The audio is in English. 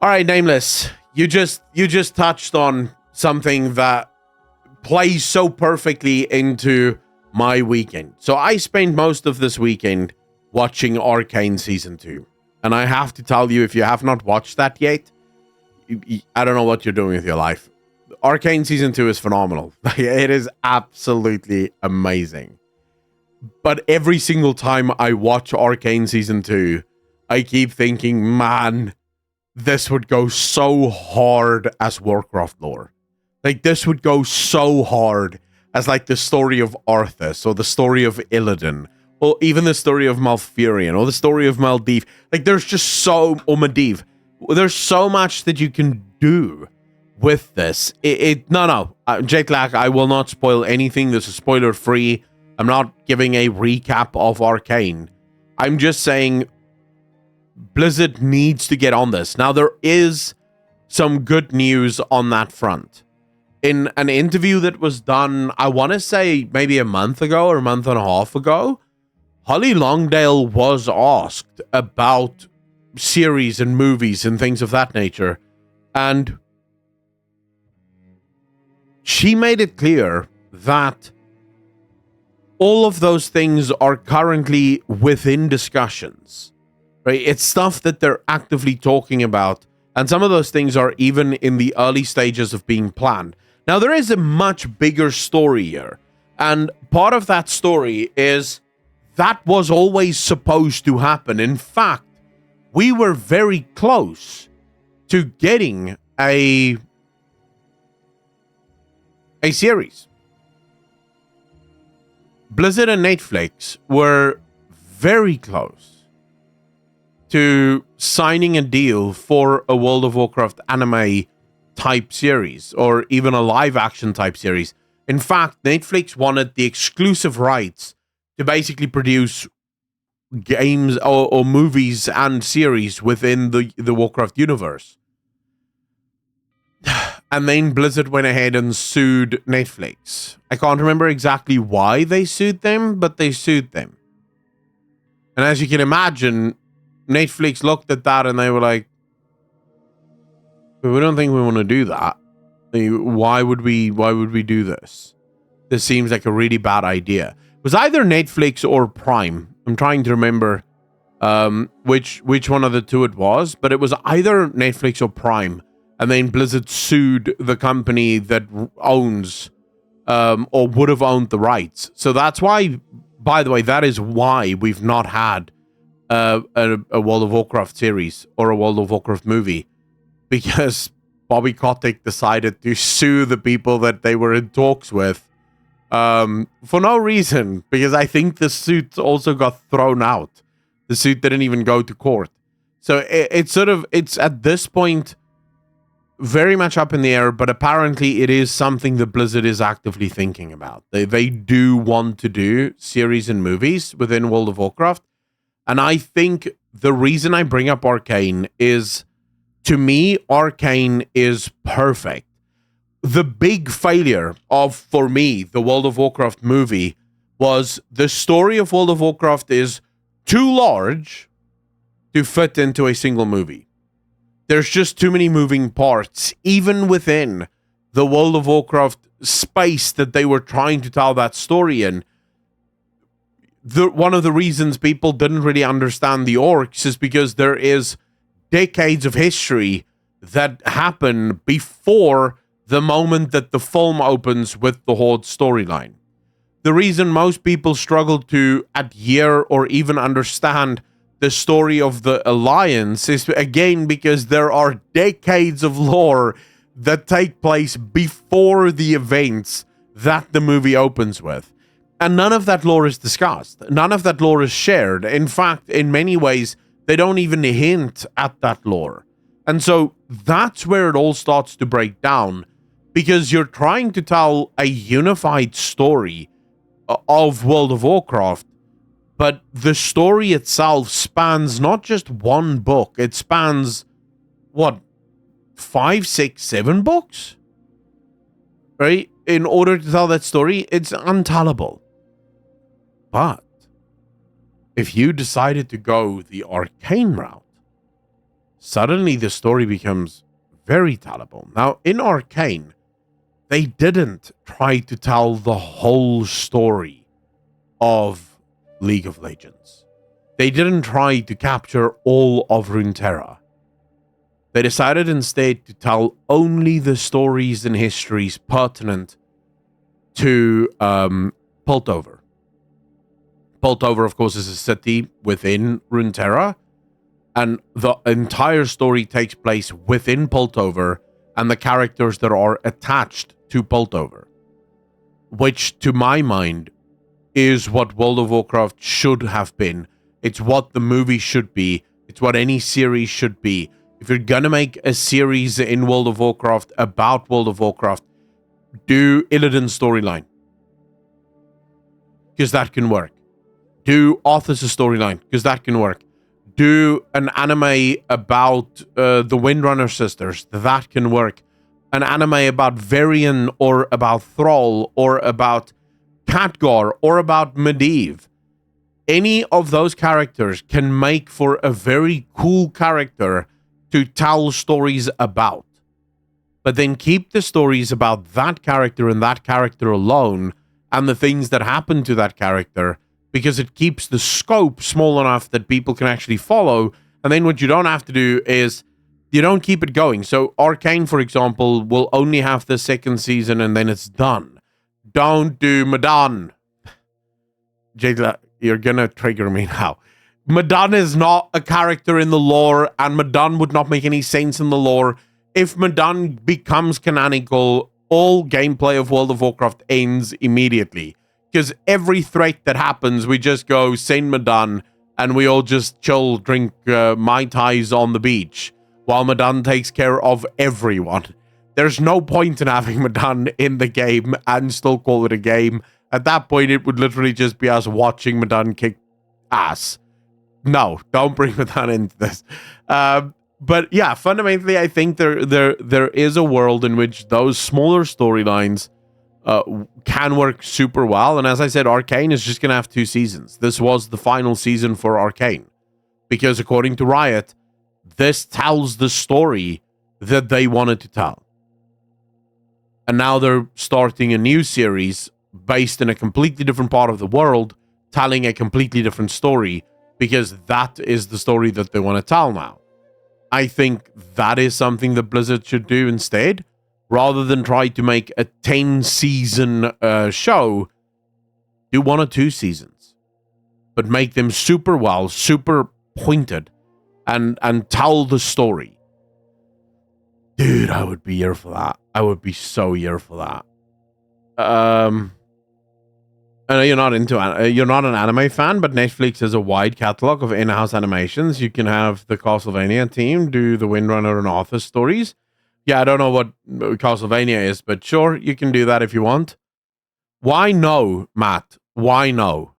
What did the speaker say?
All right, Nameless. You just touched on something that plays so perfectly into my weekend. So I spent most of this weekend watching Arcane season 2. And I have to tell you, if you have not watched that yet, I don't know what you're doing with your life. Arcane season 2 is phenomenal. It is absolutely amazing. But every single time I watch Arcane season 2, I keep thinking, man, this would go so hard as Warcraft lore. Like, this would go so hard as, like, the story of Arthas, or the story of Illidan, or even the story of Malfurion, or the story of Maldiv. Like, there's just so... Or Medivh. There's so much that you can do with this. Jetlag, I will not spoil anything. This is spoiler-free. I'm not giving a recap of Arcane. I'm just saying... Blizzard needs to get on this. Now, there is some good news on that front. In an interview that was done, I want to say maybe a month ago or a month and a half ago, Holly Longdale was asked about series and movies and things of that nature. And she made it clear that all of those things are currently within discussions. Right? It's stuff that they're actively talking about, and some of those things are even in the early stages of being planned. Now, there is a much bigger story here, and part of that story is that was always supposed to happen. In fact, we were very close to getting a series. Blizzard and Netflix were very close to signing a deal for a World of Warcraft anime type series, or even a live action type series. In fact, Netflix wanted the exclusive rights to basically produce games or movies and series within the Warcraft universe. And then Blizzard went ahead and sued Netflix. I can't remember exactly why they sued them, but they sued them. And as you can imagine, Netflix looked at that and they were like, we don't think we want to do that. Why would we do this? This seems like a really bad idea. It was either Netflix or Prime. I'm trying to remember which one of the two it was, but it was either Netflix or Prime. And then Blizzard sued the company that owns or would have owned the rights. So that's why, by the way, that is why we've not had a World of Warcraft series or a World of Warcraft movie, because Bobby Kotick decided to sue the people that they were in talks with for no reason, because I think the suit also got thrown out. The suit didn't even go to court. So it's at this point very much up in the air, but apparently it is something that Blizzard is actively thinking about. They do want to do series and movies within World of Warcraft. And I think the reason I bring up Arcane is, to me, Arcane is perfect. The big failure of, for me, the World of Warcraft movie was the story of World of Warcraft is too large to fit into a single movie. There's just too many moving parts, even within the World of Warcraft space that they were trying to tell that story in. One of the reasons people didn't really understand the orcs is because there is decades of history that happen before the moment that the film opens with the Horde storyline. The reason most people struggle to adhere or even understand the story of the Alliance is, again, because there are decades of lore that take place before the events that the movie opens with. And none of that lore is discussed. None of that lore is shared. In fact, in many ways, they don't even hint at that lore. And so that's where it all starts to break down, because you're trying to tell a unified story of World of Warcraft, but the story itself spans not just one book. It spans, 5, 6, 7 books? Right? In order to tell that story, it's untellable. But if you decided to go the Arcane route, suddenly the story becomes very tellable. Now, in Arcane, they didn't try to tell the whole story of League of Legends. They didn't try to capture all of Runeterra. They decided instead to tell only the stories and histories pertinent to Piltover. Piltover, of course, is a city within Runeterra, and the entire story takes place within Piltover and the characters that are attached to Piltover, which, to my mind, is what World of Warcraft should have been. It's what the movie should be. It's what any series should be. If you're gonna make a series in World of Warcraft about World of Warcraft, do Illidan's storyline, because that can work. Do Arthur's storyline, because that can work. Do an anime about the Windrunner sisters, that can work. An anime about Varian, or about Thrall, or about Khadgar, or about Medivh. Any of those characters can make for a very cool character to tell stories about. But then keep the stories about that character and that character alone, and the things that happen to that character, because it keeps the scope small enough that people can actually follow. And then what you don't have to do is you don't keep it going. So Arcane, for example, will only have the second season and then it's done. Don't do Madan. Jayla, you're gonna trigger me now. Madan is not a character in the lore, and Madan would not make any sense in the lore. If Madan becomes canonical, all gameplay of World of Warcraft ends immediately. Because every threat that happens, we just go, send Madan, and we all just chill, drink Mai Tais on the beach, while Madan takes care of everyone. There's no point in having Madan in the game and still call it a game. At that point, it would literally just be us watching Madan kick ass. No, don't bring Madan into this. But yeah, fundamentally, I think there is a world in which those smaller storylines can work super well. And as I said, Arcane is just going to have 2 seasons. This was the final season for Arcane, because according to Riot, this tells the story that they wanted to tell. And now they're starting a new series based in a completely different part of the world, telling a completely different story, because that is the story that they want to tell now. I think that is something that Blizzard should do instead. Rather than try to make a 10-season show, do 1 or 2 seasons. But make them super well, super pointed, and tell the story. Dude, I would be here for that. I would be so here for that. I know you're not an anime fan, but Netflix has a wide catalog of in-house animations. You can have the Castlevania team do the Windrunner and Arthur stories. Yeah, I don't know what Castlevania is, but sure, you can do that if you want. Why no, Matt? Why no?